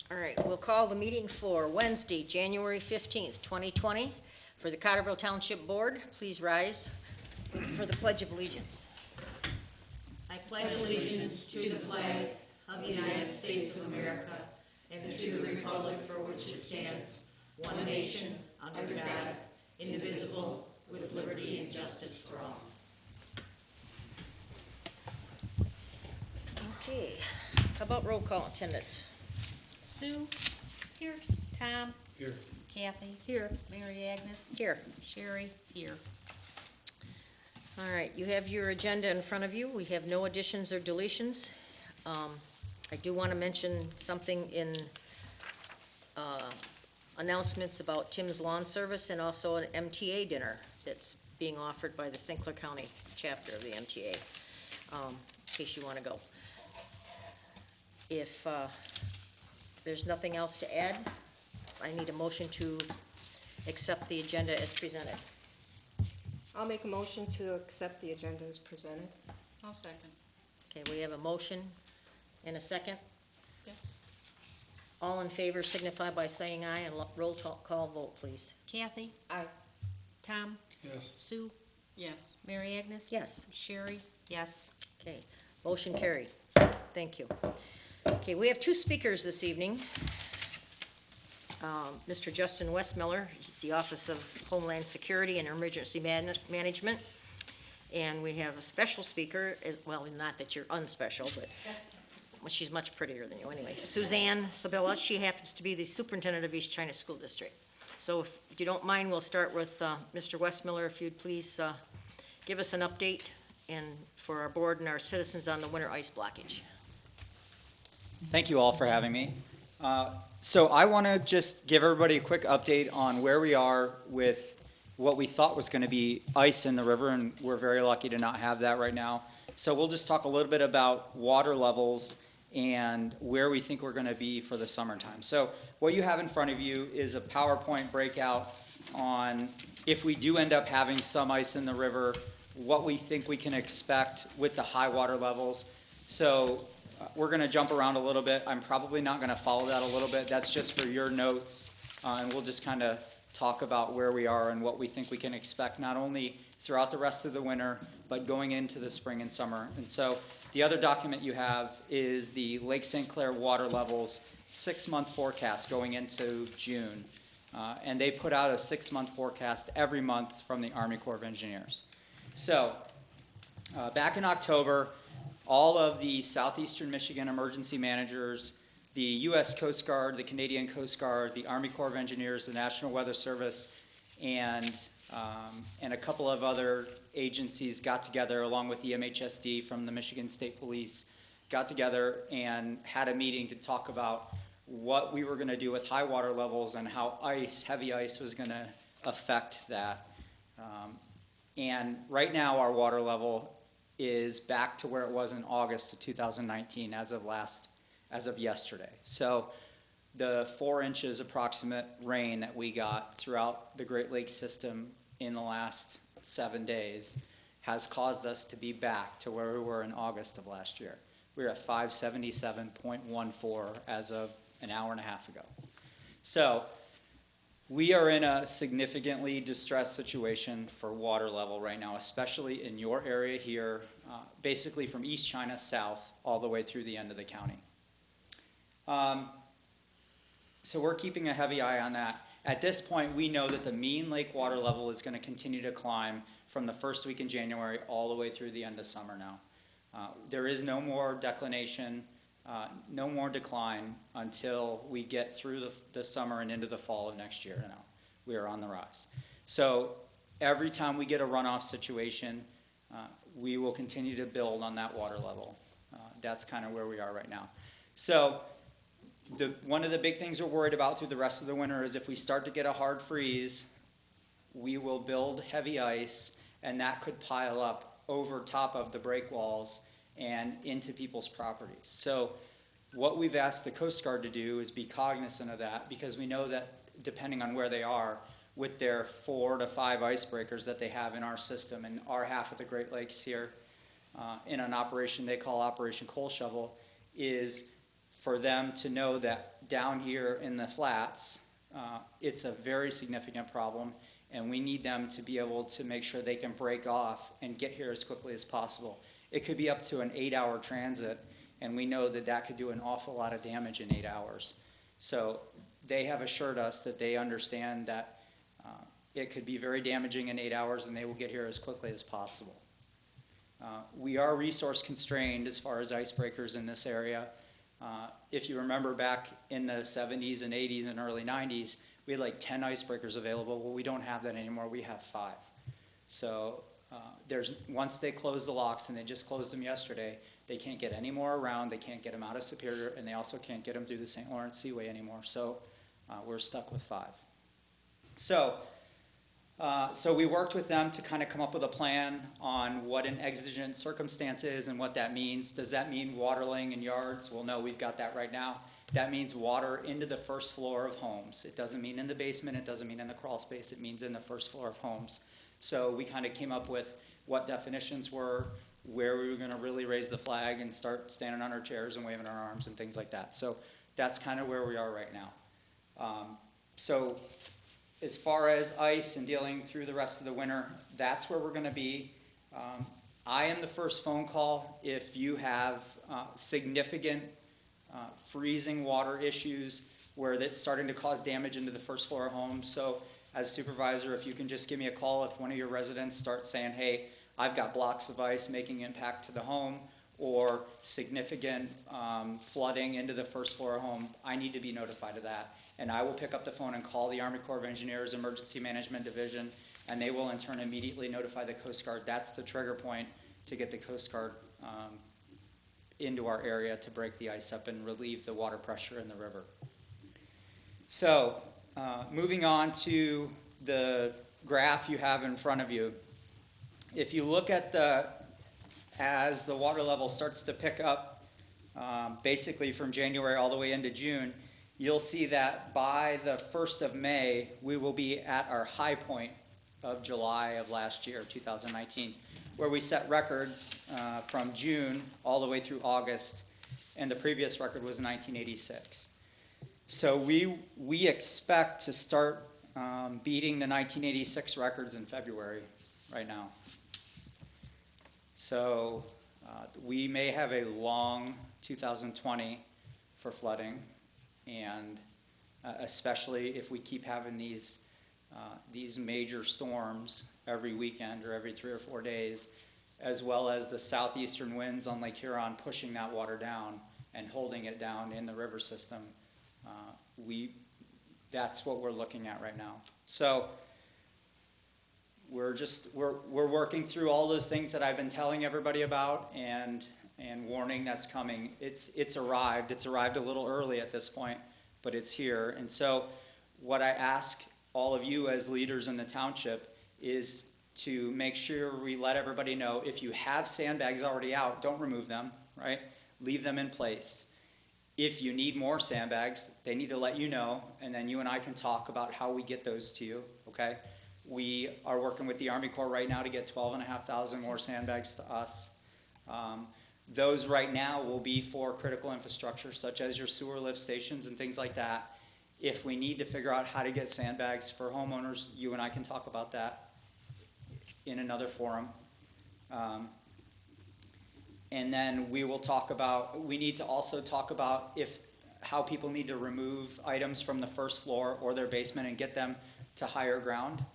All right, we'll call the meeting for Wednesday, January 15th, 2020. For the Cottrellville Township Board, please rise for the Pledge of Allegiance. I pledge allegiance to the flag of the United States of America and to the republic for which it stands, one nation, under God, indivisible, with liberty and justice for all. Okay, how about roll call attendance? Sue? Here. Tom? Here. Kathy? Here. Mary Agnes? Here. Sherry? Here. All right, you have your agenda in front of you. We have no additions or deletions. I do want to mention something in announcements about Tim's Lawn Service and also an MTA dinner that's being offered by the St. Clair County chapter of the MTA, in case you want to go. If there's nothing else to add, I need a motion to accept the agenda as presented. I'll make a motion to accept the agenda as presented. I'll second. Okay, we have a motion and a second. Yes. All in favor signify by saying aye, and roll call vote, please. Kathy? Aye. Tom? Yes. Sue? Yes. Mary Agnes? Yes. Sherry? Yes. Okay, motion carried. Thank you. Okay, we have two speakers this evening. Mr. Justin Westmiller, he's the Office of Homeland Security and Emergency Management. And we have a special speaker, well, not that you're unspecial, but well, she's much prettier than you anyway. Suzanne Sabilla, she happens to be the Superintendent of East China School District. So if you don't mind, we'll start with Mr. Westmiller, if you'd please give us an update and for our board and our citizens on the winter ice blockage. Thank you all for having me. So I want to just give everybody a quick update on where we are with what we thought was going to be ice in the river, and we're very lucky to not have that right now. So we'll just talk a little bit about water levels and where we think we're going to be for the summertime. So what you have in front of you is a PowerPoint breakout on if we do end up having some ice in the river, what we think we can expect with the high water levels. So we're going to jump around a little bit. I'm probably not going to follow that a little bit. That's just for your notes, and we'll just kind of talk about where we are and what we think we can expect, not only throughout the rest of the winter, but going into the spring and summer. And so the other document you have is the Lake St. Clair water levels 6-month forecast going into June. And they put out a 6-month forecast every month from the Army Corps of Engineers. So back in October, all of the Southeastern Michigan emergency managers, the U.S. Coast Guard, the Canadian Coast Guard, the Army Corps of Engineers, the National Weather Service, and a couple of other agencies got together, along with the MHSD from the Michigan State Police, got together and had a meeting to talk about what we were going to do with high water levels and how heavy ice was going to affect that. And right now our water level is back to where it was in August of 2019 as of yesterday. So the 4 inches approximate rain that we got throughout the Great Lakes system in the last 7 days has caused us to be back to where we were in August of last year. We were at 577.14 as of an hour and a half ago. So we are in a significantly distressed situation for water level right now, especially in your area here, basically from East China south all the way through the end of the county. So we're keeping a heavy eye on that. At this point, we know that the mean lake water level is going to continue to climb from the first week in January all the way through the end of summer now. There is no more declination, no more decline until we get through the summer and into the fall of next year. Now, we are on the rise. So every time we get a runoff situation, we will continue to build on that water level. That's kind of where we are right now. So one of the big things we're worried about through the rest of the winter is if we start to get a hard freeze, we will build heavy ice, and that could pile up over top of the break walls and into people's properties. So what we've asked the Coast Guard to do is be cognizant of that, because we know that depending on where they are, with their 4 to 5 icebreakers that they have in our system in our half of the Great Lakes here, in an operation they call Operation Coal Shovel, is for them to know that down here in the flats, it's a very significant problem, and we need them to be able to make sure they can break off and get here as quickly as possible. It could be up to an 8-hour transit, and we know that that could do an awful lot of damage in 8 hours. So they have assured us that they understand that it could be very damaging in 8 hours, and they will get here as quickly as possible. We are resource constrained as far as icebreakers in this area. If you remember back in the 70s and 80s and early 90s, we had like 10 icebreakers available. Well, we don't have that anymore. We have 5. So once they close the locks, and they just closed them yesterday, they can't get any more around. They can't get them out of Superior, and they also can't get them through the St. Lawrence Seaway anymore. So we're stuck with 5. So we worked with them to kind of come up with a plan on what an exigent circumstance is and what that means. Does that mean water laying in yards? Well, no, we've got that right now. That means water into the first floor of homes. It doesn't mean in the basement. It doesn't mean in the crawl space. It means in the first floor of homes. So we kind of came up with what definitions were, where we were going to really raise the flag and start standing on our chairs and waving our arms and things like that. So that's kind of where we are right now. So as far as ice and dealing through the rest of the winter, that's where we're going to be. I am the first phone call if you have significant freezing water issues where it's starting to cause damage into the first floor of homes. So as supervisor, if you can just give me a call if one of your residents starts saying, hey, I've got blocks of ice making impact to the home, or significant flooding into the first floor of home, I need to be notified of that. And I will pick up the phone and call the Army Corps of Engineers Emergency Management Division, and they will in turn immediately notify the Coast Guard. That's the trigger point to get the Coast Guard into our area to break the ice up and relieve the water pressure in the river. So moving on to the graph you have in front of you. If you look at as the water level starts to pick up, basically from January all the way into June, you'll see that by the 1st of May, we will be at our high point of July of last year, 2019, where we set records from June all the way through August, and the previous record was 1986. So we expect to start beating the 1986 records in February right now. So we may have a long 2020 for flooding, and especially if we keep having these major storms every weekend or every 3 or 4 days, as well as the southeastern winds on Lake Huron pushing that water down and holding it down in the river system. That's what we're looking at right now. So we're working through all those things that I've been telling everybody about and warning that's coming. It's arrived. It's arrived a little early at this point, but it's here. And so what I ask all of you as leaders in the township is to make sure we let everybody know if you have sandbags already out, don't remove them, right? Leave them in place. If you need more sandbags, they need to let you know, and then you and I can talk about how we get those to you, okay? We are working with the Army Corps right now to get 12,500 more sandbags to us. Those right now will be for critical infrastructure, such as your sewer lift stations and things like that. If we need to figure out how to get sandbags for homeowners, you and I can talk about that in another forum. And then we will talk about, we need to also talk about how people need to remove items from the first floor or their basement and get them to higher ground.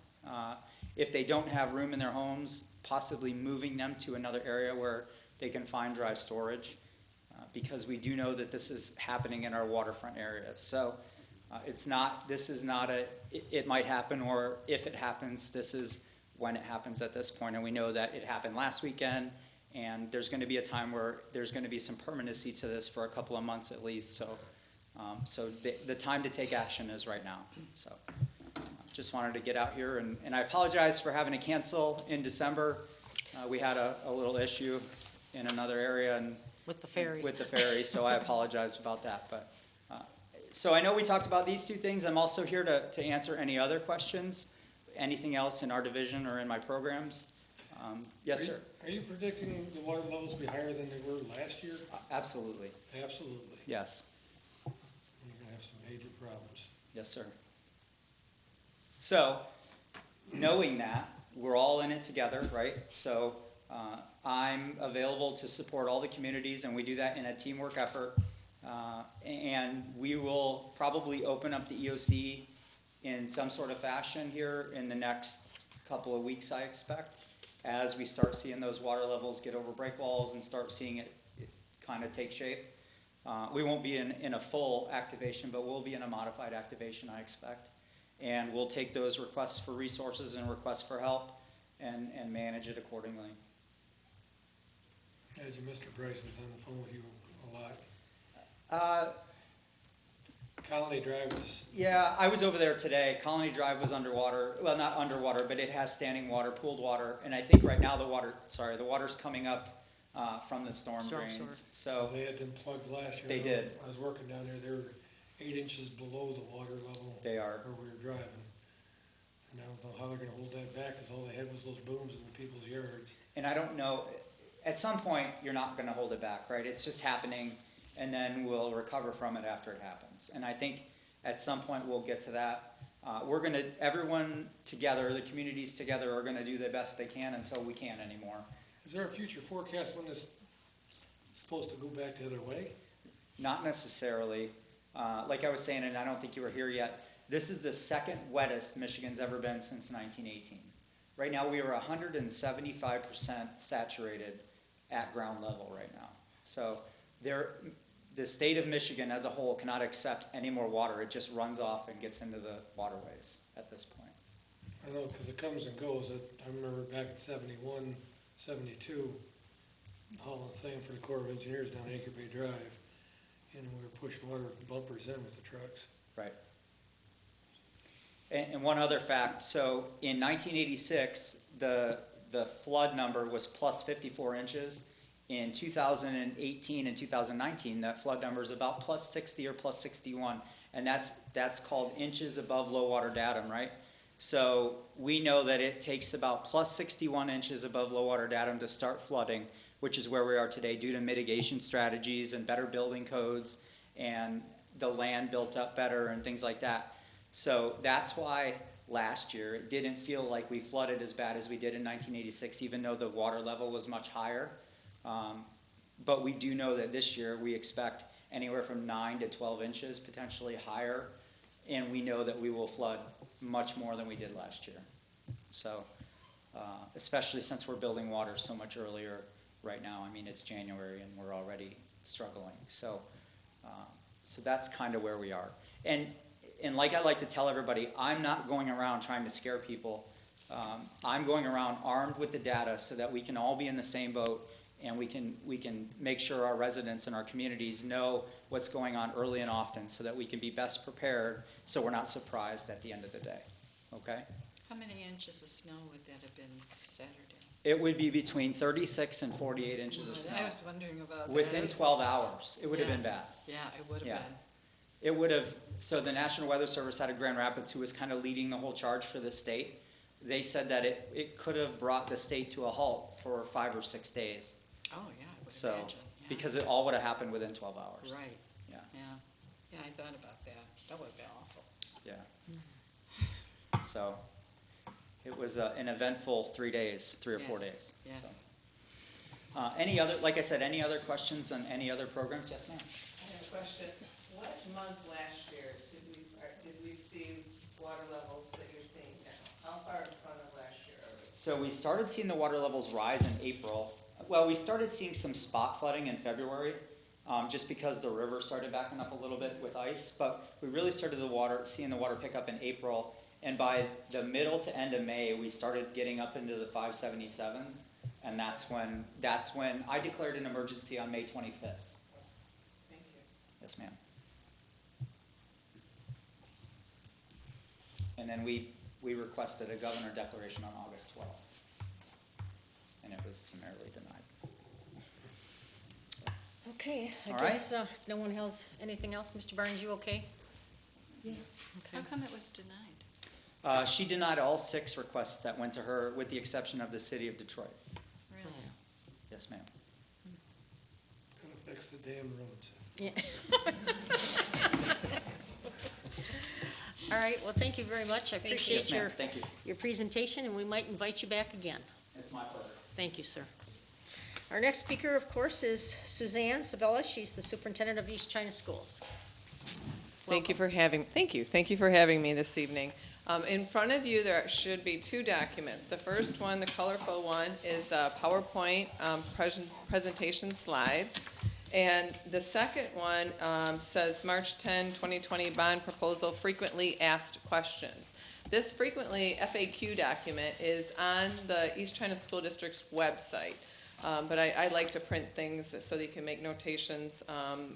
If they don't have room in their homes, possibly moving them to another area where they can find dry storage, because we do know that this is happening in our waterfront areas. So it might happen, or if it happens, this is when it happens at this point. And we know that it happened last weekend, and there's going to be a time where there's going to be some permanency to this for a couple of months at least. So the time to take action is right now. So just wanted to get out here, and I apologize for having to cancel in December. We had a little issue in another area and With the ferry. With the ferry, so I apologize about that. But so I know we talked about these two things. I'm also here to answer any other questions, anything else in our division or in my programs. Yes, sir. Are you predicting the water levels be higher than they were last year? Absolutely. Absolutely. Yes. You're gonna have problems. Yes, sir. So, knowing that, we're all in it together, right? So, I'm available to support all the communities, and we do that in a teamwork effort. And we will probably open up the EOC in some sort of fashion here in the next couple of weeks, I expect, as we start seeing those water levels get over break walls and start seeing it kind of take shape. We won't be in a full activation, but we'll be in a modified activation, I expect. And we'll take those requests for resources and requests for help and manage it accordingly. As you, Mr. Bryson's on the phone with you a lot. Colony Drive was, Yeah, I was over there today. Colony Drive was underwater. Well, not underwater, but it has standing water, pooled water. And I think right now the water's coming up from the storm Storm drains. So they had them plugged last year. They did. I was working down there, they were 8 inches below the water level. They are. Where we were driving. And I don't know how they're gonna hold that back, cause all they had was those booms in the people's yards. And I don't know, at some point, you're not gonna hold it back, right? It's just happening, and then we'll recover from it after it happens. And I think at some point, we'll get to that. Everyone together, the communities together are gonna do the best they can until we can't anymore. Is there a future forecast when this is supposed to go back the other way? Not necessarily. Like I was saying, and I don't think you were here yet, this is the second wettest Michigan's ever been since 1918. Right now, we are 175% saturated at ground level right now. So the state of Michigan as a whole cannot accept any more water. It just runs off and gets into the waterways at this point. I know, because it comes and goes. I remember back in 71, 72, hauling sand for the Corps of Engineers down Anchor Bay Drive, and we were pushing water bumpers in with the trucks. Right. And one other fact, so in 1986, the flood number was plus 54 inches. In 2018 and 2019, that flood number is about plus 60 or plus 61, and that's called inches above low water datum, right? So we know that it takes about plus 61 inches above low water datum to start flooding, which is where we are today due to mitigation strategies and better building codes and the land built up better and things like that. So that's why last year it didn't feel like we flooded as bad as we did in 1986, even though the water level was much higher. But we do know that this year we expect anywhere from 9 to 12 inches, potentially higher, and we know that we will flood much more than we did last year. So, especially since we're building water so much earlier right now. I mean, it's January and we're already struggling. So that's kind of where we are. And like I like to tell everybody, I'm not going around trying to scare people. I'm going around armed with the data so that we can all be in the same boat and we can make sure our residents and our communities know what's going on early and often so that we can be best prepared so we're not surprised at the end of the day, okay? How many inches of snow would that have been Saturday? It would be between 36 and 48 inches of snow. I was wondering about that. Within 12 hours, it would have been bad. Yeah, it would have Yeah. been. It would have, so the National Weather Service out of Grand Rapids, who was kind of leading the whole charge for the state, they said that it could have brought the state to a halt for 5 or 6 days. Oh, yeah, I would So, imagine. Yeah. because it all would have happened within 12 hours. Right. Yeah. Yeah. Yeah, I thought about that. That would have been awful. Yeah. So, it was an eventful 3 days, 3 or 4 Yes, days. yes. So. Any other, like I said, any other questions on any other programs? Yes, ma'am. I have a question. What month last year did we see water levels that you're seeing now? How far in front of last year are we? So we started seeing the water levels rise in April. Well, we started seeing some spot flooding in February, just because the river started backing up a little bit with ice. But we really started seeing the water pick up in April. And by the middle to end of May, we started getting up into the 577s. And that's when I declared an emergency on May 25th. Thank you. Yes, ma'am. And then we requested a governor declaration on August 12th. And it was summarily denied. So, Okay, I All guess no one has anything else. Mr. Barnes, you okay? Yeah. Okay. How come it was denied? she denied all 6 requests that went to her, with the exception of the city of Detroit. Really? Yes, ma'am. Gonna fix the damn roads. Yeah. right, well, thank you very much. I you. appreciate Yes, ma'am, thank you. your presentation, and we might invite you back again. It's my pleasure. Thank you, sir. Our next speaker, of course, is Suzanne Sabella. She's the superintendent of East China Schools. Thank you for having me this evening. In front of you, there should be two documents. The first one, the colorful one, is PowerPoint presentation slides. And the second one says March 10, 2020 bond proposal frequently asked questions. This frequently FAQ document is on the East China School District's website. But I like to print things so that you can make notations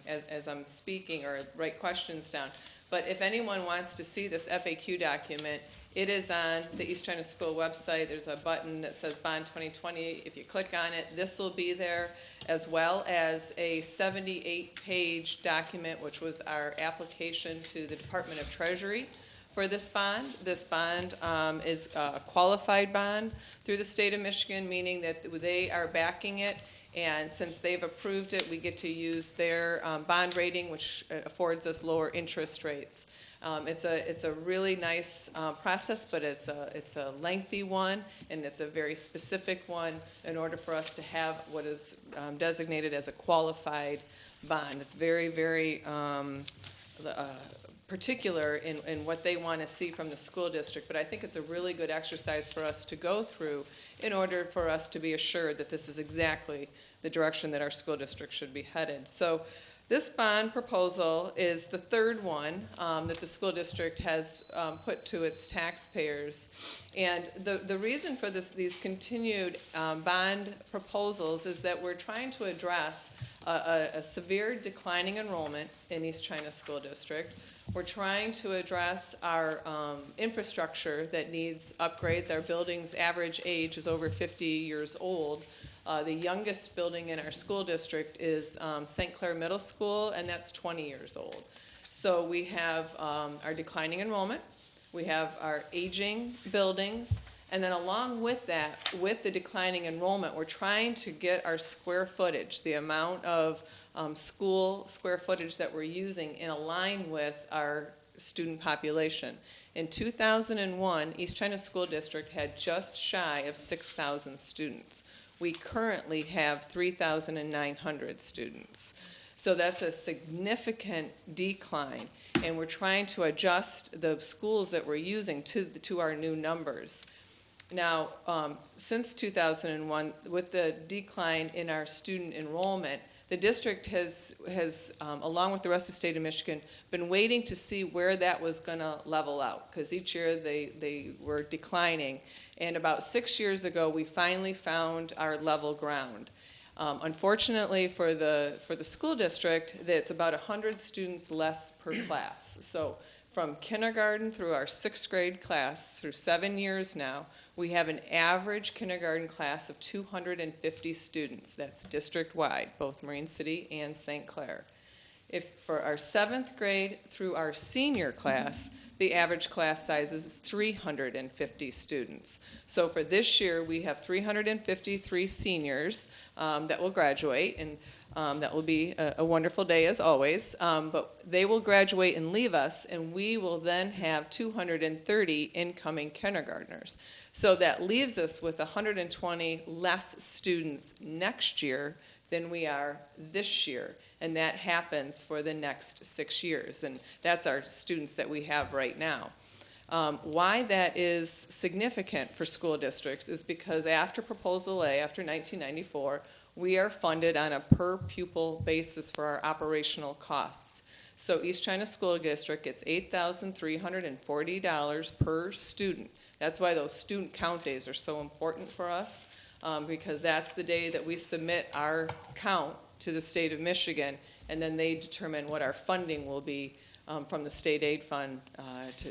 as I'm speaking or write questions down. But if anyone wants to see this FAQ document, it is on the East China School website. There's a button that says Bond 2020. If you click on it, this will be there, as well as a 78-page document, which was our application to the Department of Treasury for this bond. This bond is a qualified bond through the state of Michigan, meaning that they are backing it, and since they've approved it, we get to use their bond rating, which affords us lower interest rates. It's a really nice process, but it's a lengthy one, and it's a very specific one in order for us to have what is designated as a qualified bond. It's very, very particular in what they want to see from the school district, but I think it's a really good exercise for us to go through in order for us to be assured that this is exactly the direction that our school district should be headed. So this bond proposal is the third one that the school district has put to its taxpayers. And the reason for these continued bond proposals is that we're trying to address a severe declining enrollment in East China School District. We're trying to address our infrastructure that needs upgrades. Our building's average age is over 50 years old. The youngest building in our school district is St. Clair Middle School, and that's 20 years old. So we have our declining enrollment, we have our aging buildings, and then along with that, with the declining enrollment, we're trying to get our square footage, the amount of school square footage that we're using, in line with our student population. In 2001, East China School District had just shy of 6,000 students. We currently have 3,900 students. So that's a significant decline, and we're trying to adjust the schools that we're using to our new numbers. Now, since 2001, with the decline in our student enrollment, the district has along with the rest of the state of Michigan, been waiting to see where that was going to level out, because each year they were declining. And about 6 years ago, we finally found our level ground. Unfortunately for the school district, it's about 100 students less per class. So from kindergarten through our 6th grade class, through 7 years now, we have an average kindergarten class of 250 students. That's district-wide, both Marine City and St. Clair. If for our 7th grade through our senior class, the average class size is 350 students. So for this year, we have 353 seniors that will graduate, and that will be a wonderful day as always. But they will graduate and leave us, and we will then have 230 incoming kindergartners. So that leaves us with 120 less students next year than we are this year. And that happens for the next 6 years. And that's our students that we have right now. Why that is significant for school districts is because after Proposal A, after 1994, we are funded on a per pupil basis for our operational costs. So East China School District gets $8,340 per student. That's why those student count days are so important for us, because that's the day that we submit our count to the state of Michigan, and then they determine what our funding will be from the state aid fund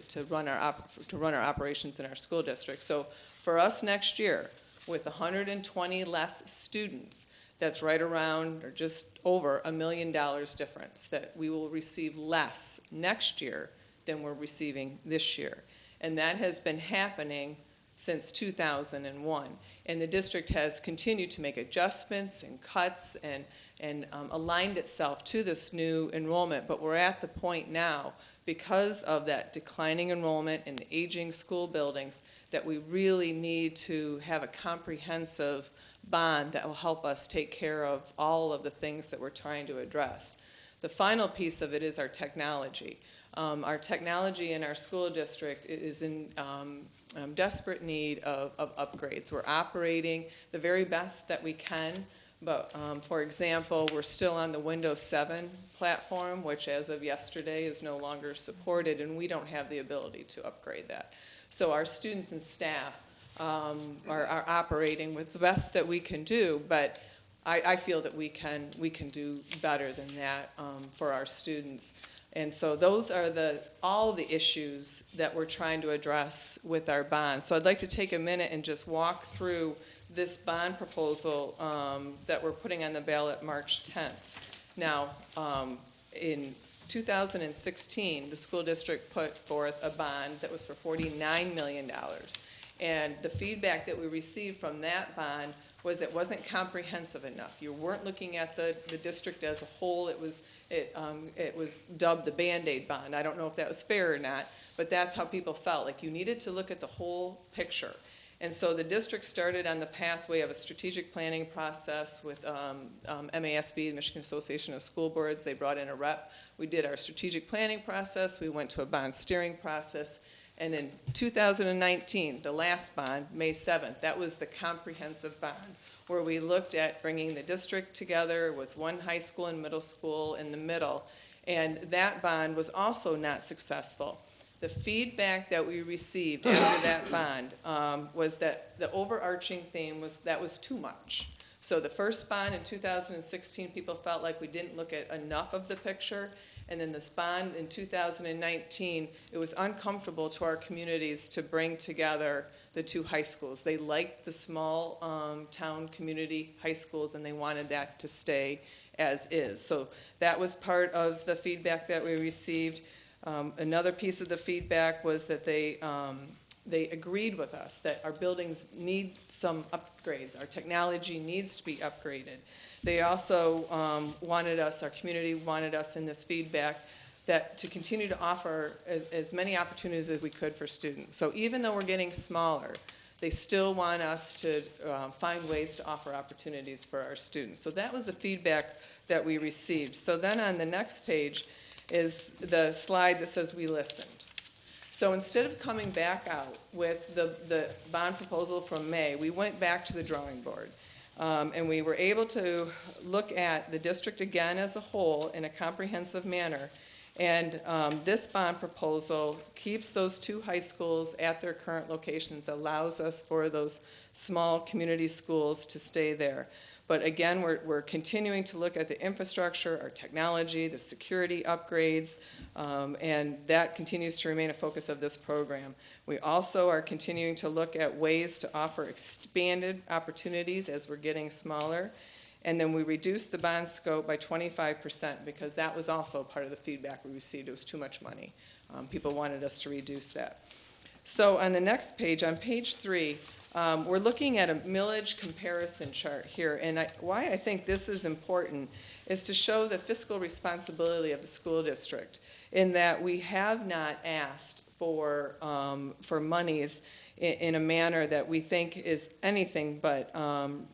to run our operations in our school district. So for us next year, with 120 less students, that's right around or just over $1 million difference that we will receive less next year than we're receiving this year. And that has been happening since 2001. And the district has continued to make adjustments and cuts and and aligned itself to this new enrollment. But we're at the point now, because of that declining enrollment and the aging school buildings, that we really need to have a comprehensive bond that will help us take care of all of the things that we're trying to address. The final piece of it is our technology. Our technology in our school district is in desperate need of upgrades. We're operating the very best that we can, but for example, we're still on the Windows 7 platform, which as of yesterday is no longer supported, and we don't have the ability to upgrade that. So our students and staff are operating with the best that we can do, but I feel that we can do better than that for our students. And so those are all the issues that we're trying to address with our bond. So I'd like to take a minute and just walk through this bond proposal that we're putting on the ballot March 10th. Now, in 2016, the school district put forth a bond that was for $49 million. And the feedback that we received from that bond was it wasn't comprehensive enough. You weren't looking at the district as a whole. It was dubbed the Band-Aid bond. I don't know if that was fair or not, but that's how people felt. Like you needed to look at the whole picture. And so the district started on the pathway of a strategic planning process with MASB, the Michigan Association of School Boards. They brought in a rep. We did our strategic planning process. We went to a bond steering process. And in 2019, the last bond, May 7th, that was the comprehensive bond, where we looked at bringing the district together with one high school and middle school in the middle. And that bond was also not successful. The feedback that we received after that bond was that the overarching theme was that was too much. So the first bond in 2016, people felt like we didn't look at enough of the picture. And then this bond in 2019, it was uncomfortable to our communities to bring together the two high schools. They liked the small town community high schools, and they wanted that to stay as is. So that was part of the feedback that we received. Another piece of the feedback was that they agreed with us that our buildings need some upgrades. Our technology needs to be upgraded. They also wanted us, our community wanted us in this feedback, that to continue to offer as many opportunities as we could for students. So even though we're getting smaller, they still want us to find ways to offer opportunities for our students. So that was the feedback that we received. So then on the next page is the slide that says we listened. So instead of coming back out with the bond proposal from May, we went back to the drawing board. And we were able to look at the district again as a whole in a comprehensive manner. And this bond proposal keeps those two high schools at their current locations, allows us for those small community schools to stay there. But again, we're continuing to look at the infrastructure, our technology, the security upgrades, and that continues to remain a focus of this program. We also are continuing to look at ways to offer expanded opportunities as we're getting smaller. And then we reduced the bond scope by 25% because that was also part of the feedback we received. It was too much money. People wanted us to reduce that. So on the next page, on page 3, we're looking at a millage comparison chart here. And why I think this is important is to show the fiscal responsibility of the school district in that we have not asked for monies in a manner that we think is anything but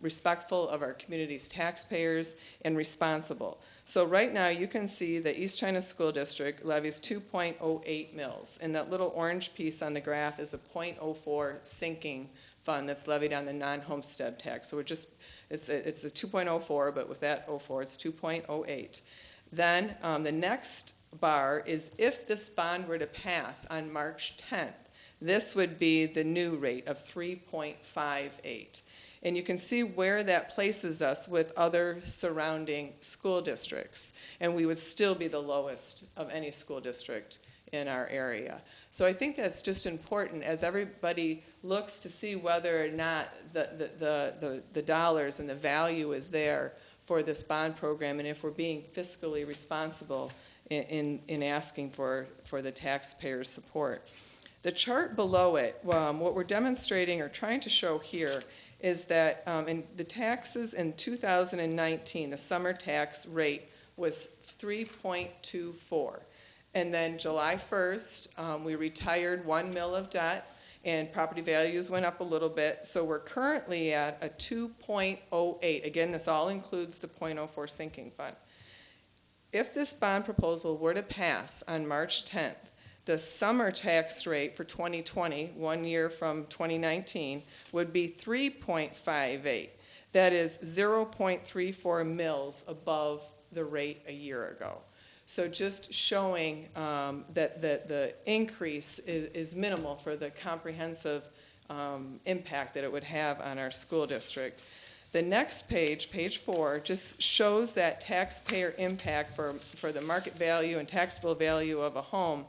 respectful of our community's taxpayers and responsible. So right now you can see the East China School District levies 2.08 mills, and that little orange piece on the graph is a 0.04 sinking fund that's levied on the non-homestead tax. So it's a 2.04, but with that 04, it's 2.08. Then the next bar is if this bond were to pass on March 10th, this would be the new rate of 3.58. And you can see where that places us with other surrounding school districts. And we would still be the lowest of any school district in our area. So I think that's just important as everybody looks to see whether or not the dollars and the value is there for this bond program, and if we're being fiscally responsible in asking for the taxpayers' support. The chart below it, what we're demonstrating or trying to show here is that in the taxes in 2019, the summer tax rate was 3.24. And then July 1st, we retired 1 mil of debt, and property values went up a little bit. So we're currently at a 2.08. Again, this all includes the .04 sinking fund. If this bond proposal were to pass on March 10th, the summer tax rate for 2020, 1 year from 2019, would be 3.58. That is 0.34 mils above the rate a year ago. So just showing that the increase is minimal for the comprehensive impact that it would have on our school district. The next page, page 4, just shows that taxpayer impact for the market value and taxable value of a home.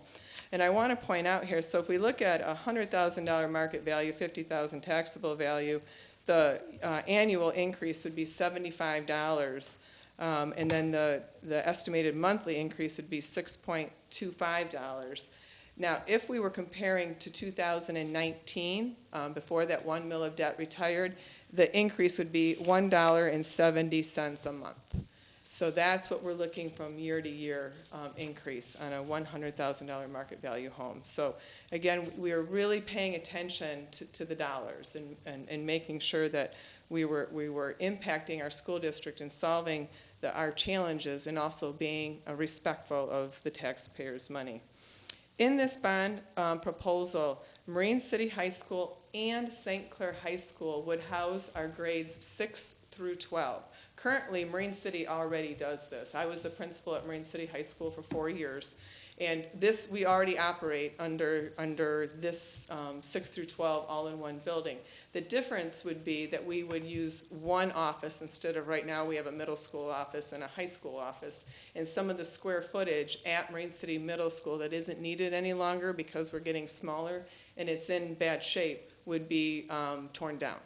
And I want to point out here, so if we look at a $100,000 market value, $50,000 taxable value, the annual increase would be $75. And then the estimated monthly increase would be $6.25. Now, if we were comparing to 2019, before that 1 mil of debt retired, the increase would be $1.70 a month. So that's what we're looking from year to year increase on a $100,000 market value home. So again, we are really paying attention to the dollars and making sure that we were impacting our school district and solving our challenges and also being respectful of the taxpayers' money. In this bond proposal, Marine City High School and St. Clair High School would house our grades 6 through 12. Currently, Marine City already does this. I was the principal at Marine City High School for 4 years, and this we already operate under this 6 through 12 all in one building. The difference would be that we would use one office instead of right now we have a middle school office and a high school office. And some of the square footage at Marine City Middle School that isn't needed any longer because we're getting smaller and it's in bad shape would be torn down.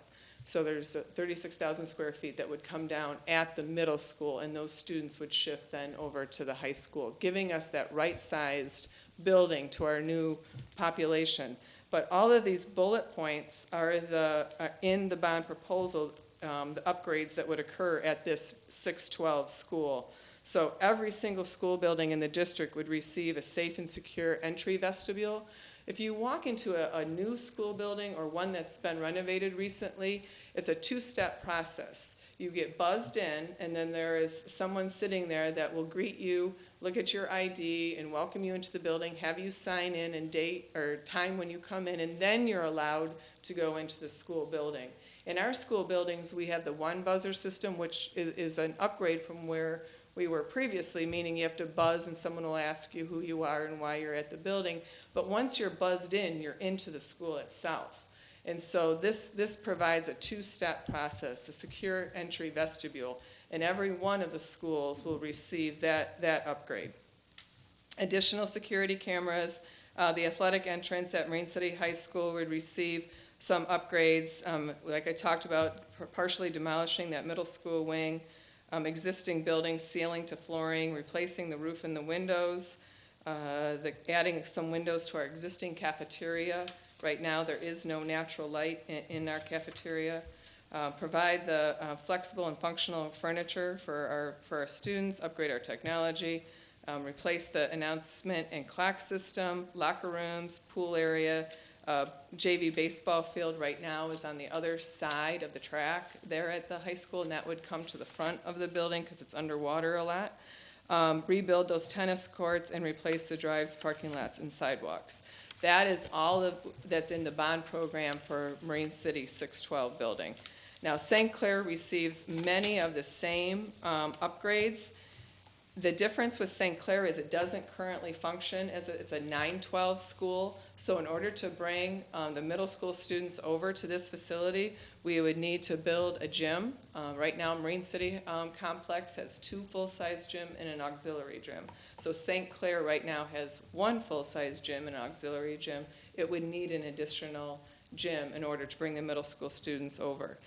So there's 36,000 square feet that would come down at the middle school, and those students would shift then over to the high school, giving us that right-sized building to our new population. But all of these bullet points are in the bond proposal, the upgrades that would occur at this 612 school. So every single school building in the district would receive a safe and secure entry vestibule. If you walk into a new school building or one that's been renovated recently, it's a two-step process. You get buzzed in, and then there is someone sitting there that will greet you, look at your ID, and welcome you into the building, have you sign in and date or time when you come in, and then you're allowed to go into the school building. In our school buildings, we have the one buzzer system, which is an upgrade from where we were previously, meaning you have to buzz and someone will ask you who you are and why you're at the building. But once you're buzzed in, you're into the school itself. And so this provides a two-step process, a secure entry vestibule, and every one of the schools will receive that upgrade. Additional security cameras, the athletic entrance at Marine City High School would receive some upgrades, like I talked about, partially demolishing that middle school wing, existing buildings, ceiling to flooring, replacing the roof and the windows, adding some windows to our existing cafeteria. Right now, there is no natural light in our cafeteria. Provide the flexible and functional furniture for our students, upgrade our technology, replace the announcement and clock system, locker rooms, pool area. JV baseball field right now is on the other side of the track there at the high school, and that would come to the front of the building because it's underwater a lot. Rebuild those tennis courts and replace the drives, parking lots, and sidewalks. That is all that's in the bond program for Marine City 612 building. Now, St. Clair receives many of the same upgrades. The difference with St. Clair is it doesn't currently function as it's a 912 school. So in order to bring the middle school students over to this facility, we would need to build a gym. Right now, Marine City Complex has 2 full-size gym and an auxiliary gym. So St. Clair right now has 1 full-size gym and an auxiliary gym. It would need an additional gym in order to bring the middle school students over.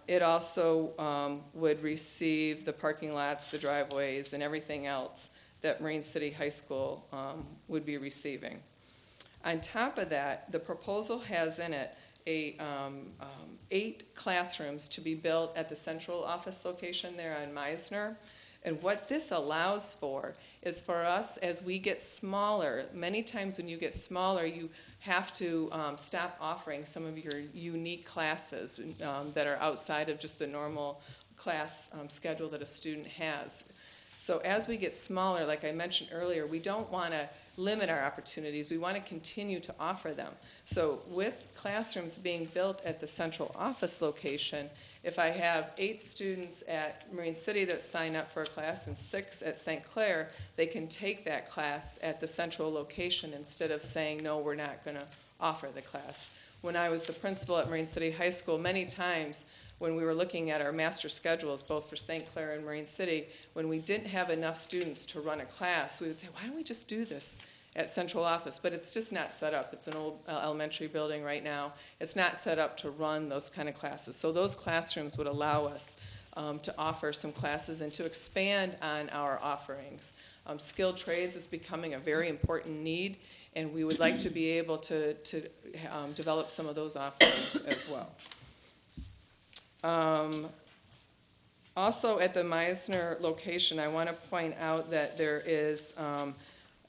It also would receive the parking lots, the driveways, and everything else that Marine City High School would be receiving. On top of that, the proposal has in it 8 classrooms to be built at the central office location there on Meisner. And what this allows for is for us, as we get smaller, many times when you get smaller, you have to stop offering some of your unique classes that are outside of just the normal class schedule that a student has. So as we get smaller, like I mentioned earlier, we don't want to limit our opportunities. We want to continue to offer them. So with classrooms being built at the central office location, if I have 8 students at Marine City that sign up for a class and 6 at St. Clair, they can take that class at the central location instead of saying, no, we're not going to offer the class. When I was the principal at Marine City High School, many times when we were looking at our master schedules, both for St. Clair and Marine City, when we didn't have enough students to run a class, we would say, why don't we just do this at central office? But it's just not set up. It's an old elementary building right now. It's not set up to run those kind of classes. So those classrooms would allow us to offer some classes and to expand on our offerings. Skilled trades is becoming a very important need, and we would like to be able to develop some of those offerings as well. Also at the Meisner location, I want to point out that there is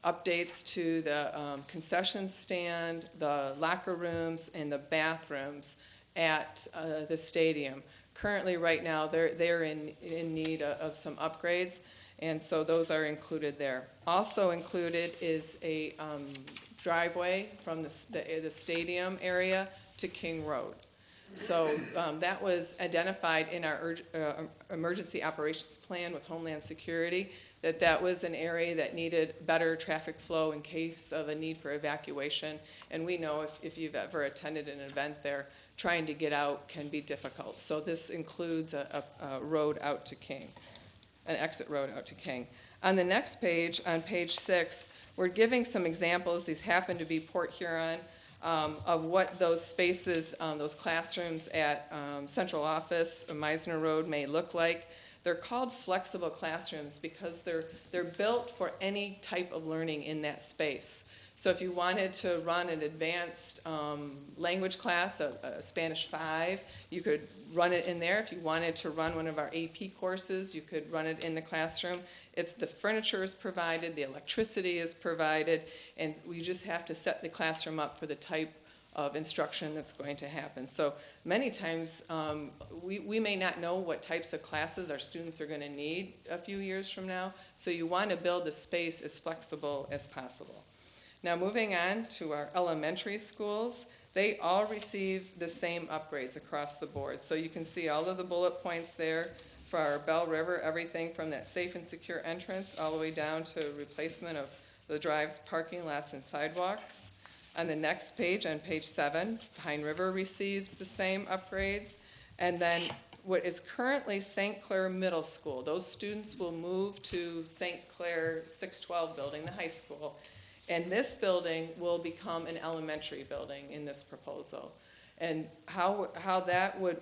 updates to the concession stand, the locker rooms, and the bathrooms at the stadium. Currently, right now, they're in need of some upgrades, and so those are included there. Also included is a driveway from the stadium area to King Road. So that was identified in our emergency operations plan with Homeland Security, that was an area that needed better traffic flow in case of a need for evacuation. And we know if you've ever attended an event there, trying to get out can be difficult. So this includes a road out to King, an exit road out to King. On the next page, on page 6, we're giving some examples. These happen to be Port Huron, of what those spaces, those classrooms at Central Office, Meisner Road may look like. They're called flexible classrooms because they're built for any type of learning in that space. So if you wanted to run an advanced language class, a Spanish 5, you could run it in there. If you wanted to run one of our AP courses, you could run it in the classroom. The furniture is provided, the electricity is provided, and we just have to set the classroom up for the type of instruction that's going to happen. So many times we may not know what types of classes our students are going to need a few years from now, so you want to build the space as flexible as possible. Now moving on to our elementary schools, they all receive the same upgrades across the board. So you can see all of the bullet points there for our Bell River, everything from that safe and secure entrance all the way down to replacement of the drives, parking lots, and sidewalks. On the next page, on page 7, Pine River receives the same upgrades. And then what is currently St. Clair Middle School, those students will move to St. Clair 612 building, the high school. And this building will become an elementary building in this proposal. And how that would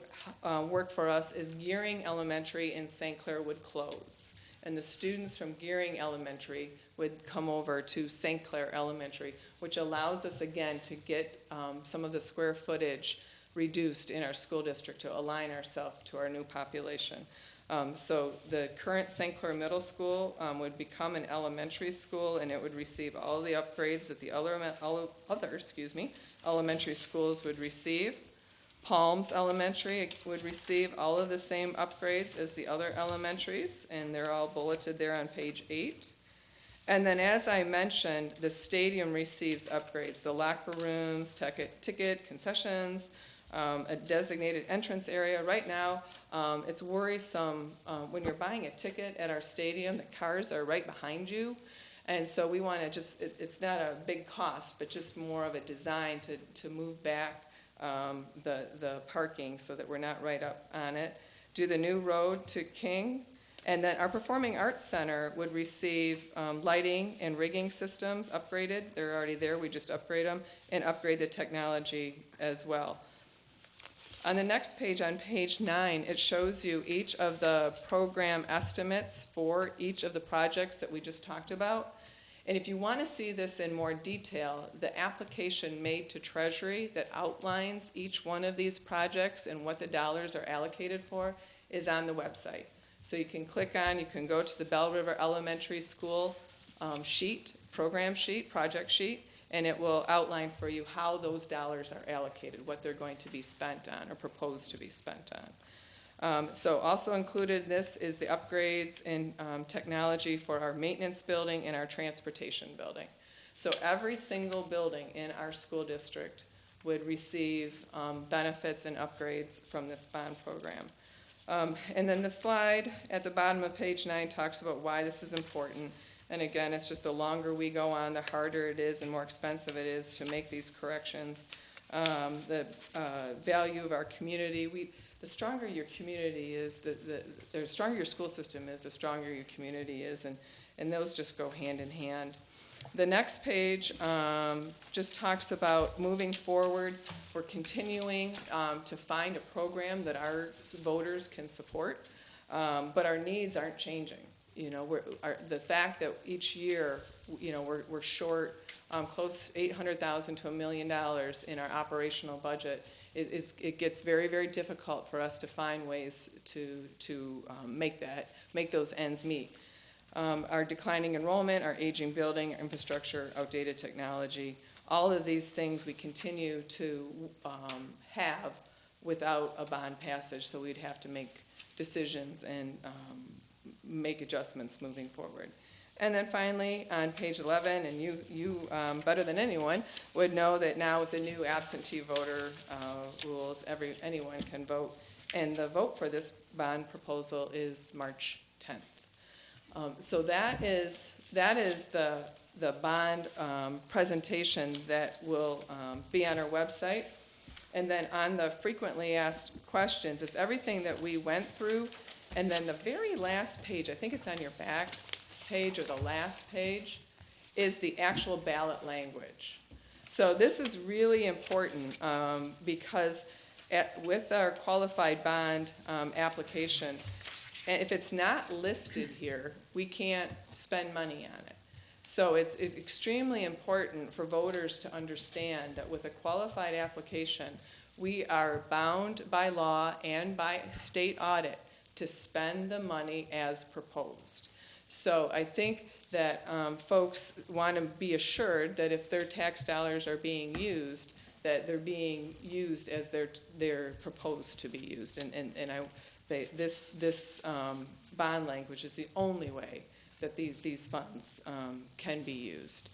work for us is Gearing Elementary in St. Clair would close. And the students from Gearing Elementary would come over to St. Clair Elementary, which allows us, again, to get some of the square footage reduced in our school district to align ourselves to our new population. So the current St. Clair Middle School would become an elementary school, and it would receive all the upgrades that the other elementary schools would receive. Palms Elementary would receive all of the same upgrades as the other elementaries, and they're all bulleted there on page 8. And then, as I mentioned, the stadium receives upgrades, the locker rooms, ticket concessions, a designated entrance area. Right now, it's worrisome when you're buying a ticket at our stadium, the cars are right behind you. And so we want to it's not a big cost, but just more of a design to move back the parking so that we're not right up on it. Do the new road to King. And then our Performing Arts Center would receive lighting and rigging systems upgraded. They're already there, we just upgrade them, and upgrade the technology as well. On the next page, on page 9, it shows you each of the program estimates for each of the projects that we just talked about. And if you want to see this in more detail, the application made to Treasury that outlines each one of these projects and what the dollars are allocated for is on the website. So you can click on, you can go to the Bell River Elementary School sheet, program sheet, project sheet, and it will outline for you how those dollars are allocated, what they're going to be spent on or proposed to be spent on. So also included in this is the upgrades in technology for our maintenance building and our transportation building. So every single building in our school district would receive benefits and upgrades from this bond program. And then the slide at the bottom of page 9 talks about why this is important. And again, it's just the longer we go on, the harder it is and more expensive it is to make these corrections. The value of our community, the stronger your community is, the stronger your school system is, the stronger your community is, and those just go hand in hand. The next page just talks about moving forward. We're continuing to find a program that our voters can support, but our needs aren't changing. You know, the fact that each year, you know, we're short close to $800,000 to $1 million in our operational budget. It gets very, very difficult for us to find ways to make those ends meet. Our declining enrollment, our aging building, our infrastructure, outdated technology, all of these things we continue to have without a bond passage, so we'd have to make decisions and make adjustments moving forward. And then finally, on page 11, and you better than anyone would know that now with the new absentee voter rules, anyone can vote. And the vote for this bond proposal is March 10th. So that is the bond presentation that will be on our website. And then on the frequently asked questions, it's everything that we went through. And then the very last page, I think it's on your back page or the last page, is the actual ballot language. So this is really important because with our qualified bond application, and if it's not listed here, we can't spend money on it. So it's extremely important for voters to understand that with a qualified application, we are bound by law and by state audit to spend the money as proposed. So I think that folks want to be assured that if their tax dollars are being used, that they're being used as they're proposed to be used. This bond language is the only way that these funds can be used.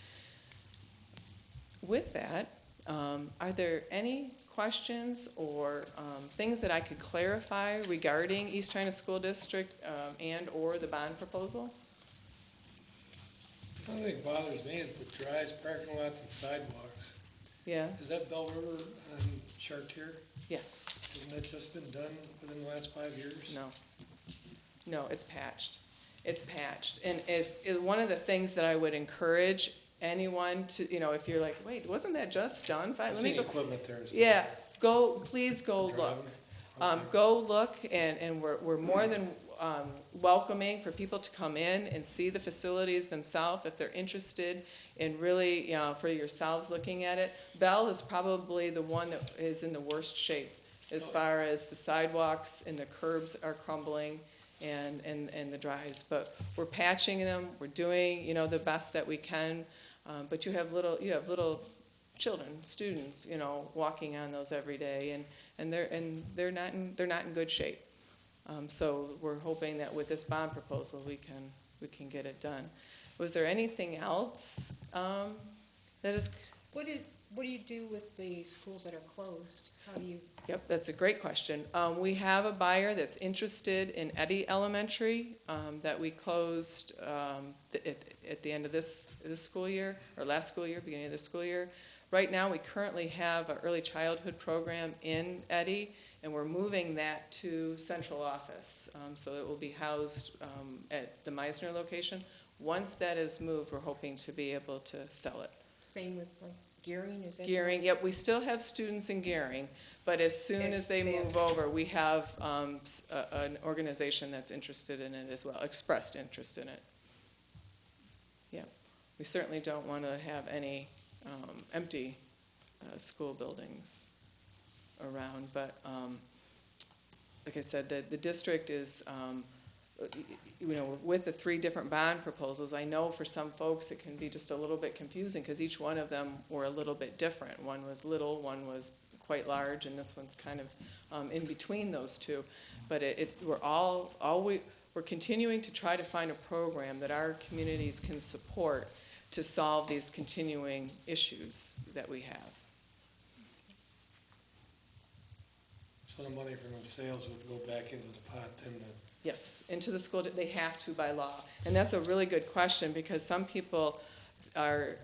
With that, are there any questions or things that I could clarify regarding East China School District and or the bond proposal? The only thing that bothers me is the drives, parking lots, and sidewalks. Yeah, Is that Bell River on Chartier? Yeah. Hasn't that just been done within the last 5 years? no, it's patched. It's patched. And if one of the things that I would encourage anyone to, you know, if you're like, wait, wasn't that just done? I've seen equipment there and stuff. Yeah, please go look. Okay. Go look, and we're more than welcoming for people to come in and see the facilities themselves if they're interested in really, you know, for yourselves looking at it. Bell is probably the one that is in the worst shape as far as the sidewalks and the curbs are crumbling and the drives. But we're patching them. We're doing, you know, the best that we can. But you have little children, students, you know, walking on those every day, and they're not in good shape. So we're hoping that with this bond proposal, we can get it done. Was there anything else that is? What do you do with the schools that are closed? How do you? Yep, that's a great question. We have a buyer that's interested in Eddy Elementary that we closed at the end of this school year, or last school year, beginning of this school year. Right now, we currently have an early childhood program in Eddy, and we're moving that to central office. So it will be housed at the Meisner location. Once that is moved, we're hoping to be able to sell it. Same with like Gearing, is that? Gearing, yep, we still have students in Gearing, but as soon as they move over, we have an organization that's interested in it as well, expressed interest in it. Yeah. we certainly don't want to have any empty school buildings around. But like I said, the district is, with the 3 different bond proposals, I know for some folks it can be just a little bit confusing because each one of them were a little bit different. One was little, one was quite large, and this one's kind of in between those two. But we're continuing to try to find a program that our communities can support to solve these continuing issues that we have. So the money from the sales would go back into the pot then to. Yes, into the school, they have to by law. And that's a really good question, because some people are,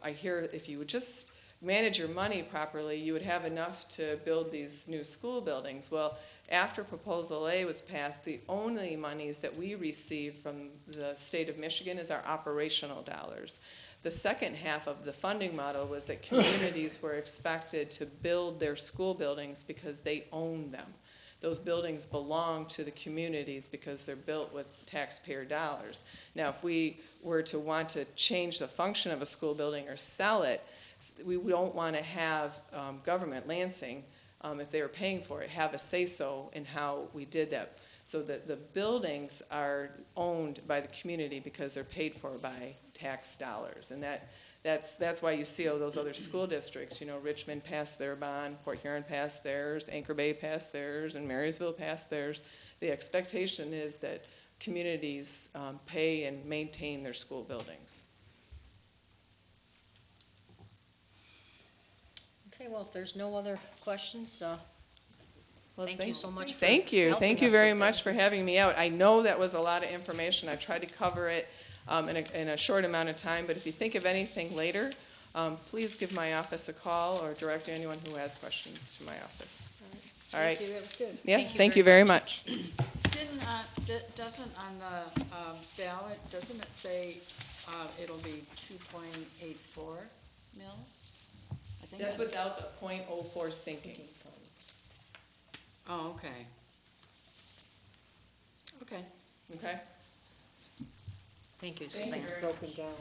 I hear if you would just manage your money properly, you would have enough to build these new school buildings. Well, after Proposal A was passed, the only monies that we receive from the state of Michigan is our operational dollars. The second half of the funding model was that communities were expected to build their school buildings because they own them. Those buildings belong to the communities because they're built with taxpayer dollars. Now, if we were to want to change the function of a school building or sell it, we don't want to have government, Lansing, if they were paying for it, have a say-so in how we did that. So that the buildings are owned by the community because they're paid for by tax dollars. And that's why you see all those other school districts. Richmond passed their bond, Port Huron passed theirs, Anchor Bay passed theirs, and Marysville passed theirs. The expectation is that communities pay and maintain their school buildings. Okay, well, if there's no other questions, Well, thank you so much for Thank you. helping Thank you us very with much this. for having me out. I know that was a lot of information. I tried to cover it in a short amount of time, but if you think of anything later, please give my office a call or direct anyone who has questions to my office. All right. Thank you, that was good. Yes, thank you very much. Doesn't on the ballot, doesn't it say it'll be 2.84 mils? I think That's without the .04 sinking. Oh, okay. Okay. Okay? Thank you, Thank Suzanne. you. It's broken down on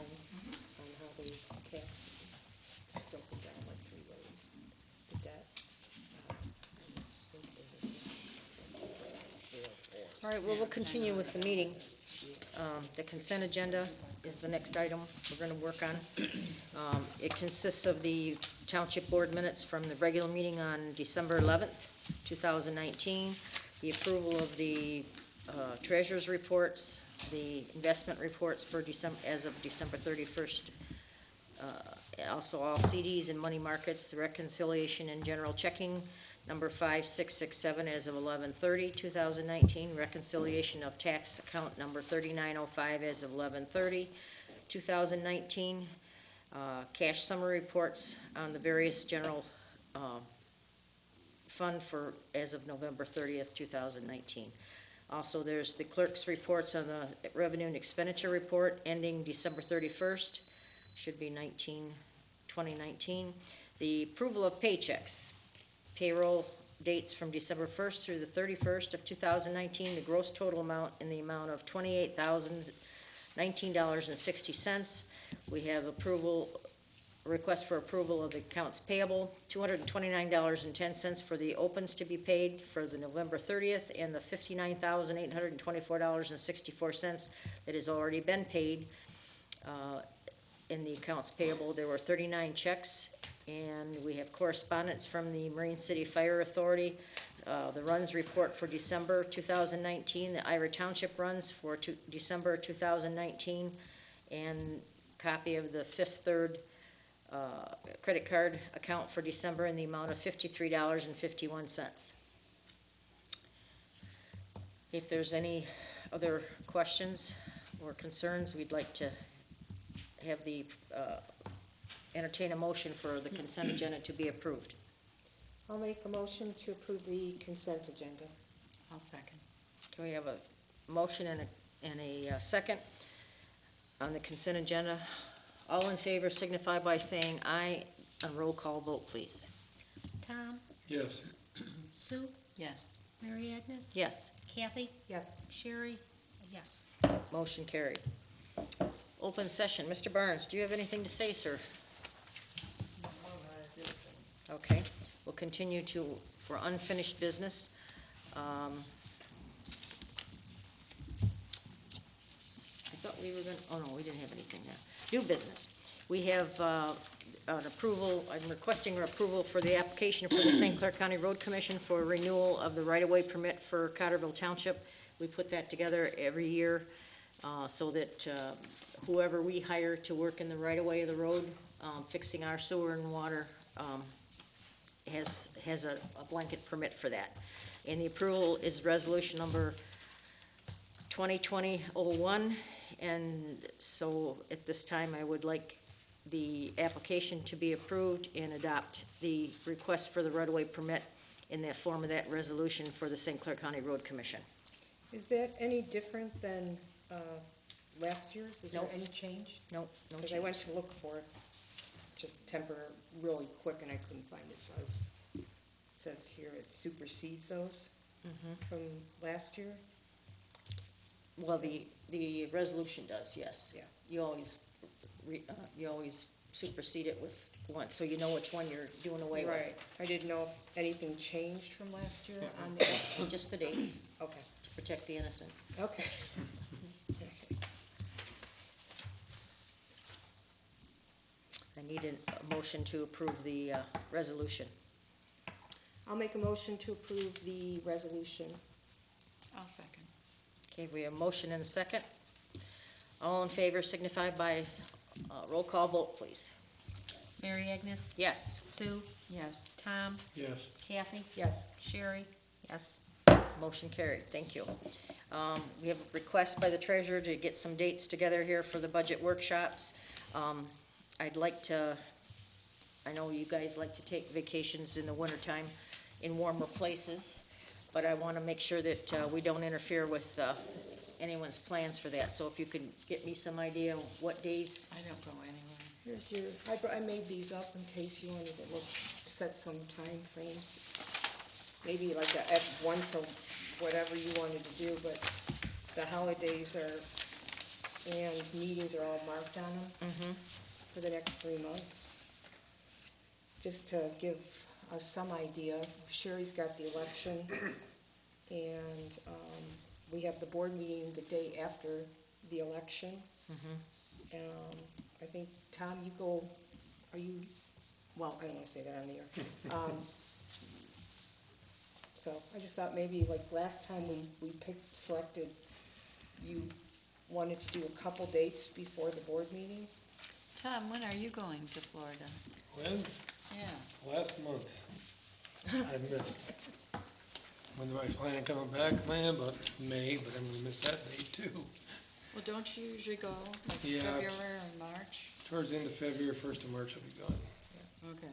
how these taxes, broken down like 3 ways. The debt. All right, well, we'll continue with the meeting. The consent agenda is the next item we're going to work on. It consists of the Township Board minutes from the regular meeting on December 11th, 2019, the approval of the treasurer's reports, the investment reports for December, as of December 31st, also all CDs and money markets, the reconciliation and general checking, number 5667 as of 11/30/2019, reconciliation of tax account number 3905 as of 11/30/2019, cash summary reports on the various general fund for as of November 30th, 2019. Also, there's the clerk's reports on the revenue and expenditure report ending December 31st, should be 2019. The approval of paychecks. Payroll dates from December 1st through the 31st of 2019, the gross total amount in the amount of $28,019.60. We have request for approval of accounts payable, $229.10 for the opens to be paid for the November 30th, and the $59,824.64 that has already been paid in the accounts payable. There were 39 checks. And we have correspondence from the Marine City Fire Authority, the runs report for December 2019, the Ira Township runs for December 2019, and copy of the Fifth Third credit card account for December in the amount of $53.51. If there's any other questions or concerns, we'd like to have the entertain a motion for the consent agenda to be approved. I'll make a motion to approve the consent agenda. I'll second. Can we have a motion and a second on the consent agenda? All in favor signify by saying aye. A roll call vote, please. Tom, Yes. Sue, Yes. Mary Agnes, Yes, Kathy, Yes. Sherry, yes. motion carried. open session. Mr. Barnes, do you have anything to say, sir? Okay, we'll continue for unfinished business. I thought we were gonna, oh no, we didn't have anything now. New business. We have an approval, I'm requesting approval for the application for the St. Clair County Road Commission for renewal of the right-of-way permit for Cottrellville Township. We put that together every year so that whoever we hire to work in the right-of-way of the road, fixing our sewer and water, has a blanket permit for that. And the approval is resolution number 2020-01. And so at this time, I would like the application to be approved and adopt the request for the right-of-way permit in the form of that resolution for the St. Clair County Road Commission. Is that any different than last year's? Is there Nope. any change? No Because I change. went to look for it, just temporary, really quick, and I couldn't find it, so it says here it supersedes those Mhm. from last year? Well, the resolution does, yes. Yeah. You always supersede it with one, so you know which one you're doing away with. Right, I didn't know if anything changed from last year on that. Just the dates, Okay, to protect the innocent. okay. I need a motion to approve the resolution. I'll make a motion to approve the resolution. I'll second. Okay, we have a motion and a second. All in favor signify by roll call vote, please. Mary Agnes, Yes. Sue, Yes. Tom, Yes. Kathy, Yes. Sherry, yes. Motion carried, thank you. We have a request by the treasurer to get some dates together here for the budget workshops. I'd like to, I know you guys like to take vacations in the wintertime in warmer places, but I want to make sure that we don't interfere with anyone's plans for that. So if you could get me some idea of what days, I don't go anywhere. Here's your, I made these up in case you wanted to look, set some time frames. Maybe like at once or whatever you wanted to do, but the holidays are, and meetings are all marked on them for the next 3 months. Just to give us some idea, Sherry's got the election, and we have the board meeting the day after the election. I think, Tom, you go, are you, well, I don't wanna say that on the air. So I just thought maybe like last time we selected, you wanted to do a couple dates before the board meeting? Tom, when are you going to Florida? When? Yeah. Last month. I missed. When do I plan on coming back? Man, but May, but I'm gonna miss that date too. Well, don't you usually go, like Yeah. February or March? Towards the end of February, 1st of March, I'll be gone. Okay.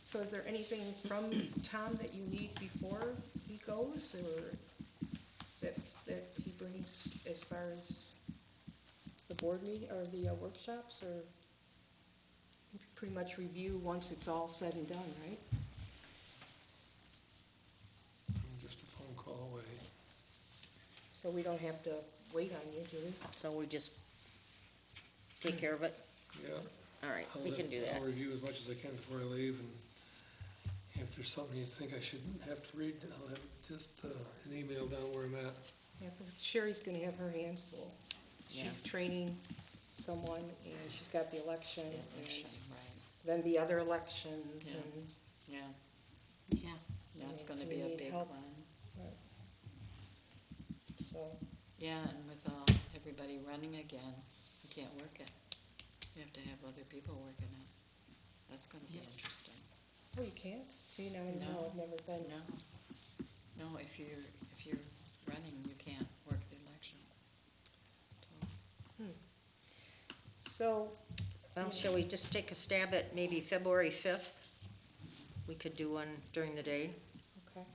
So is there anything from Tom that you need before he goes, or that he brings as far as the board meeting, or the workshops, or pretty much review once it's all said and done, right? I'm just a phone call away. So we don't have to wait on you, do we? so we just take care of it. Yeah. All right, we can do that. I'll review as much as I can before I leave, and if there's something you think I should have to read, I'll have just an email down where I'm at. Yeah, because Sherry's gonna have her hands full. Yeah. She's training someone, and she's got the election, Election, and right. then the other elections, Yeah. and, Yeah. Yeah. That's Yeah, gonna so be we a need big help. one. so, Yeah, and with everybody running again, you can't work it. You have to have other people working it. That's gonna be interesting. oh, you can't? See, now I know, No. I've never been. No, if you're running, you can't work the election. So, Well, shall we just take a stab at maybe February 5th? We could do one during the day. okay,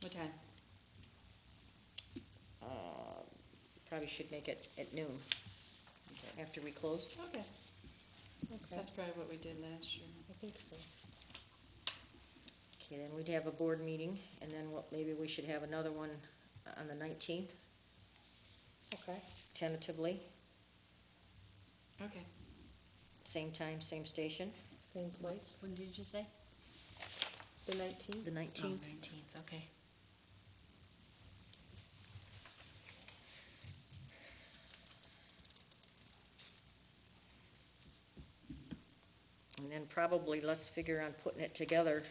What time? Probably should make it at noon, Okay. after we close. Okay. okay, That's probably what we did last year. I think so. Okay, then we'd have a board meeting, and then maybe we should have another one on the 19th. Okay, tentatively, Okay. same time, same station, same place, When did you say? the 19th? the 19th. 19th, okay. And then probably let's figure on putting it together.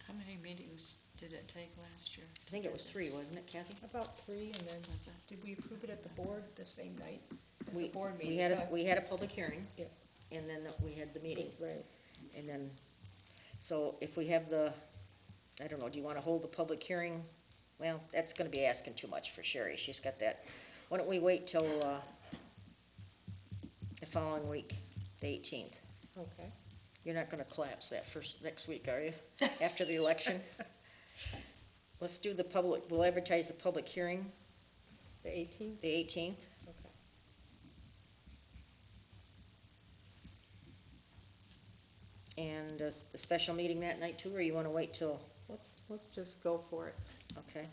How many meetings did it take last year? I think it was 3, wasn't it, Kathy? About 3, and then, Was it? did we approve it at the board the same night as We- the board meeting? We had, So- we had a public hearing. Yeah. And then we had the meeting. Right, And then, so if we have the, I don't know, do you want to hold the public hearing? Well, that's going to be asking too much for Sherry. She's got that. Why don't we wait till the following week, the 18th? okay. You're not going to collapse that next week, are you? After the election? Let's do the public, we'll advertise the public hearing, The 18th? the 18th. Okay. And a special meeting that night too, or you want to wait till, Let's just go for it, okay?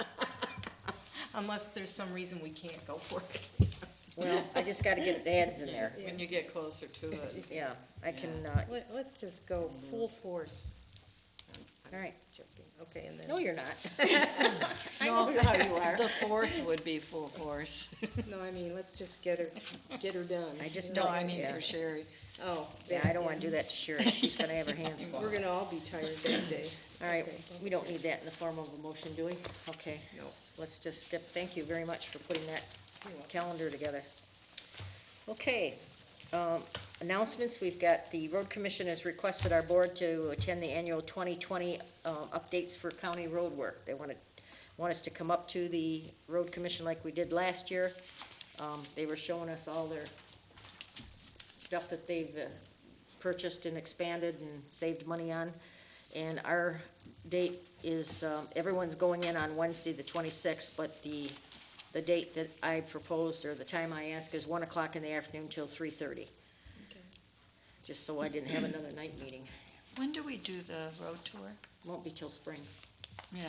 unless there's some reason we can't go for it. Well, I just got to get the ads in there. When you get closer to it. Yeah, I can, Let's just go full force. all right. Joking, okay, and then. No, you're not. I know how you are. The 4th would be full force. No, I mean, let's just get her done. I just No, don't, I mean yeah. for Sherry. Oh. Yeah, I don't want to do that to Sherry. She's going to have her hands full. We're gonna all be tired that day. All right, Okay. we don't need that in the form of a motion, do we? Okay. No. Let's just skip, thank you very much for putting that calendar together. Okay, announcements, we've got, the road commission has requested our board to attend the annual 2020 updates for county road work. They want us to come up to the road commission like we did last year. They were showing us all their stuff that they've purchased and expanded and saved money on. And our date is, everyone's going in on Wednesday, the 26th, but the date that I proposed, or the time I ask, is 1 o'clock in the afternoon till 3:30. Just so I didn't have another night meeting. When do we do the road tour? Won't be till spring, Yeah.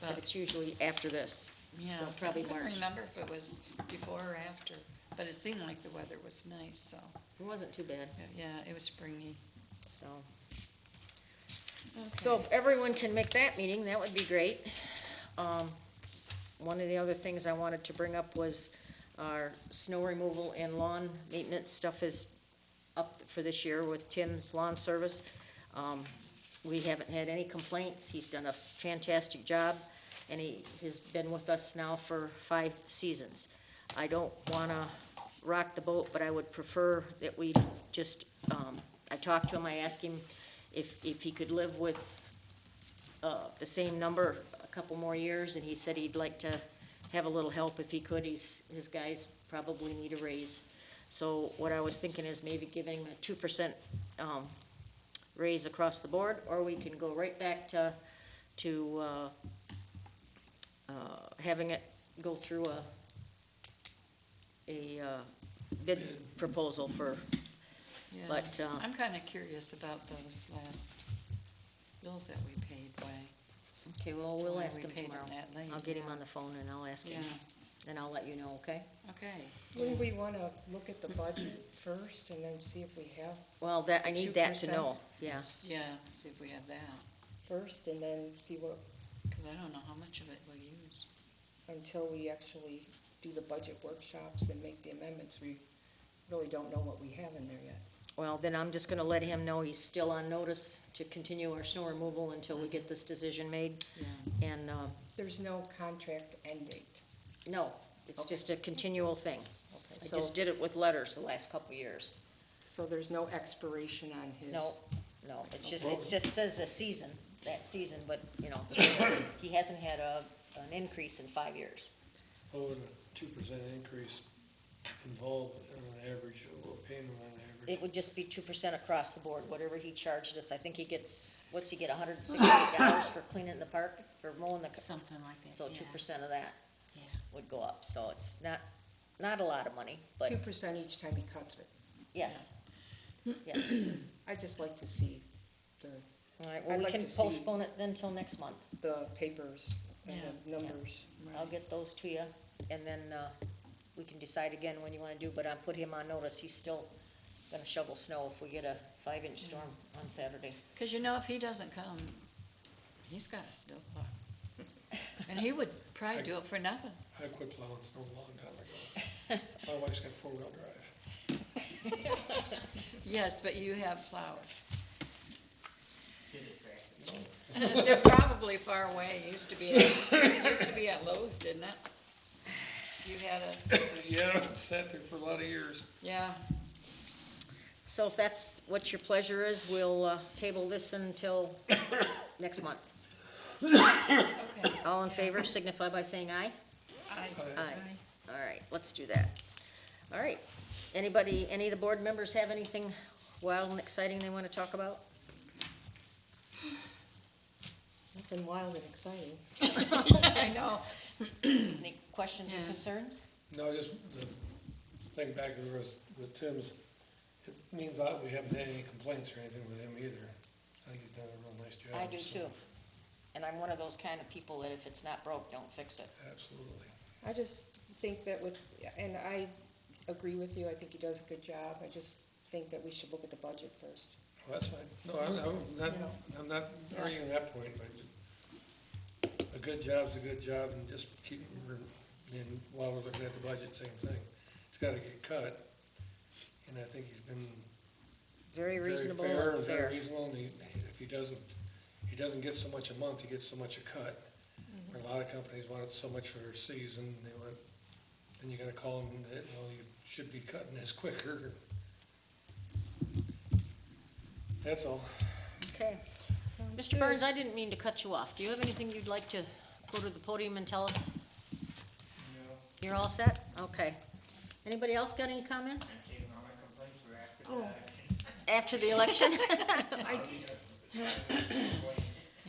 but But, it's usually after this. yeah, so probably I couldn't March. remember if it was before or after, but it seemed like the weather was nice, so, It wasn't too bad, yeah, it was springy. so. So if everyone can make that meeting, that would be great. One of the other things I wanted to bring up was our snow removal and lawn maintenance stuff is up for this year with Tim's Lawn Service. We haven't had any complaints. He's done a fantastic job, and he has been with us now for 5 seasons. I don't wanna rock the boat, but I would prefer that we just, I talked to him, I asked him if he could live with the same number a couple more years, and he said he'd like to have a little help if he could. His guys probably need a raise. So what I was thinking is maybe giving him a 2% raise across the board, or we can go right back to having it go through a bid proposal for, Yeah. but, I'm kinda curious about those last bills that we paid, why. okay, well, we'll why ask we him paid them tomorrow. that late, I'll get him yeah. on the phone and I'll ask Yeah, him, and I'll let you know, okay? okay. Wouldn't we wanna look at the budget first and then see if we have Well, I need that to 2%? know, yeah. Yeah, see if we have that, first and then see what, cause I don't know how much of it we'll use. until we actually do the budget workshops and make the amendments, we really don't know what we have in there yet. Well, then I'm just gonna let him know he's still on notice to continue our snow removal until we get this decision made. Yeah. And, There's no contract end date. no, it's just a continual thing. Okay, I so, just did it with letters the last couple of years. so there's no expiration on his. No, it just says a season, that season, but, you know, he hasn't had an increase in 5 years. What would a 2% increase involve on an average, or payment on average? It would just be 2% across the board, whatever he charged us. I think he gets, what's he get, $168 for cleaning the park, for mowing the, Something like that, so yeah. 2% of that Yeah. would go up. So it's not a lot of money, but 2% each time he cuts it. yes, yes. I'd just like to see the, All right, well, I'd we like can to see- postpone it then till next month. the papers and Yeah. the numbers. I'll get those to you and then, we can decide again when you wanna do, but I'll put him on notice, he's still gonna shovel snow if we get a 5-inch storm on Saturday. Cause you know, if he doesn't come, he's got a snowplow. And he would probably do it for nothing. I quit plowing snow a long time ago. My wife's got 4-wheel drive. Yes, but you have plows. They're probably far away. It used to be at Lowe's, didn't it? You had a, Yeah, it sat there for a lot of years. yeah. So if that's what your pleasure is, we'll, table this until next month. Okay. All in favor, signify by saying aye. I- Aye. All right, let's do that. All right, anybody, any of the board members have anything wild and exciting they want to talk about? Nothing wild and exciting. I know. Any questions or Yeah. concerns? No, just the thing back with Tim's, it means that we haven't had any complaints or anything with him either. I think he's done a real nice job. I do so- too. And I'm one of those kind of people that if it's not broke, don't fix it. Absolutely. I just think that and I agree with you, I think he does a good job. I just think that we should look at the budget first. Well, that's fine. No, I'm not arguing that point, but a good job's a good job, and just keep, and while we're looking at the budget, same thing. It's gotta get cut, and I think he's been Very reasonable very fair and and very fair. reasonable, and if he doesn't get so much a month, he gets so much a cut. Mm-hmm. A lot of companies want it so much for their season, then you gotta call them, well, you should be cutting this quicker. That's all. Okay. Mr. Burns, I didn't mean to cut you off. Do you have anything you'd like to go to the podium and tell us? No, You're all set? Okay. Anybody else got any comments? taking all my complaints were after Oh. After the election? Yeah.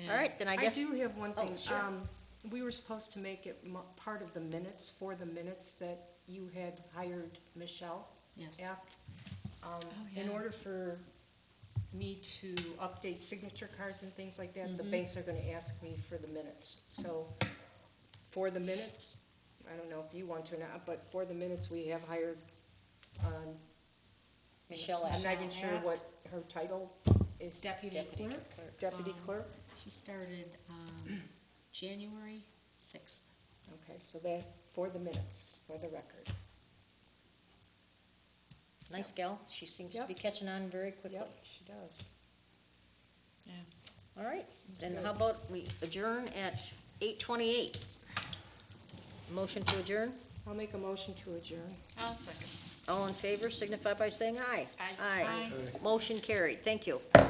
All right, then I I guess. do have one Oh, thing. sure. We were supposed to make it part of the minutes, that you had hired Michelle Yes. Apt. Oh, In yeah. order for me to update signature cards and things like that, the Mm-hmm. banks are gonna ask me for the minutes. So, for the minutes, I don't know if you want to or not, but for the minutes, we have hired, Michelle I'm not Apt. even sure what her title is. Deputy clerk. Deputy clerk? She started, January 6th. Okay, so that, for the minutes, for the record. Nice gal. She seems to Yep. be catching on very quickly. Yep, she does. All right, then good. how about we adjourn at 8:28? Motion to adjourn? I'll make a motion to adjourn. I'll second. All in favor, signify by saying aye. Aye. Aye. Okay. Motion carried. Thank you. Aye.